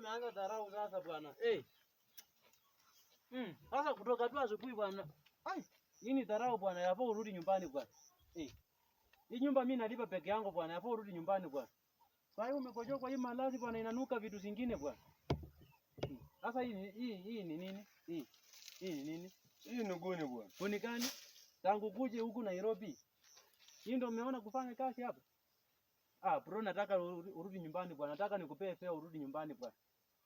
unaanza dharau sasa bwana. Sasa kutoka tu asubuhi bwana. Hii ni dharau bwana, yafaa urudi nyumbani bwana. Hii nyumba mimi nalipa peke yangu bwana, yafaa urudi nyumbani bwana. Sasa umekojoa kwa hii malazi bwana, inanuka vitu zingine bwana. Sasa hii ni nini? Hii ni nini? Hii ni guni bwana. Guni gani? Tangu kuje huku Nairobi. Hii ndio umeona kufanya kazi hapa? Bro, nataka urudi nyumbani bwana. Nataka nikupee fare urudi nyumbani bwana.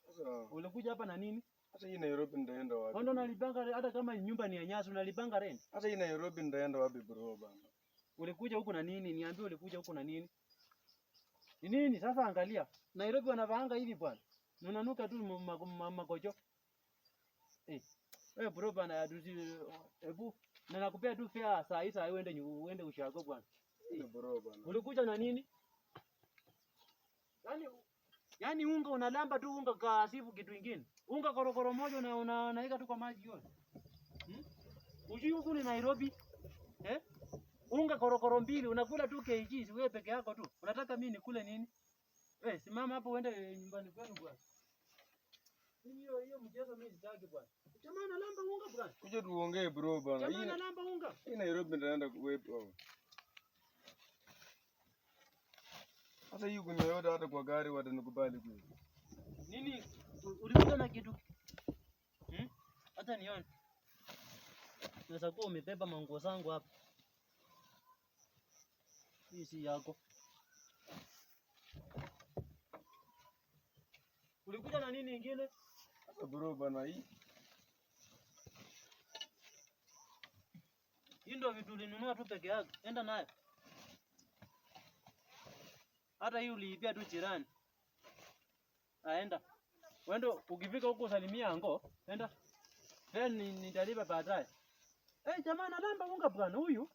Sasa ulikuja hapa na nini? Hata hii Nairobi ndaenda wapi? Ndio nalipanga, hata kama nyumba ni ya nyasi unalipanga rent. Hata hii Nairobi ndaenda wapi bro bwana? Ulikuja huku na nini? Niambie ulikuja huku na nini? Ni nini sasa? Angalia. Nairobi wanavaanga hivi bwana. Unanuka tu makojo. Wewe bro bwana, hebu na nakupea tu fare saa hii uende ushago bwana. Bro bwana. Ulikuja na nini? Yaani unga unalamba tu unga kasifu kitu kingine. Unga korokoro moja na unaika tu kwa maji yote. Ujui huku ni Nairobi? Unga korokoro mbili unakula tu kg, wewe peke yako tu. Unataka mimi nikule nini? Simama hapo uende nyumbani kwenu bwana. Hiyo mchezo mimi sitaki bwana. Jamaa analamba unga bwana. Kuja tuongee bro bwana. Jamaa analamba unga. Hii Nairobi ndaenda kuwepo. Sasa hii kuna yote hata kwa gari watanikubali kweli. Nini? Ulikuja na kitu? Hata nione. Unaweza kuwa umebeba manguo zangu hapa. Hii si yako. Ulikuja na nini ingine? Sasa bro bana, hii ndio vitu ulinunua tu peke yako. Enda nayo. Hata hii uliipia tu jirani. Enda. Wende ukifika huko salimia ango. Enda. Nitalipa baadaye. Jamaa analamba unga bwana huyu.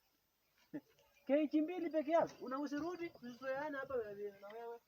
Kg mbili peke yako. Usirudi, tusizoeane hapa na wewe.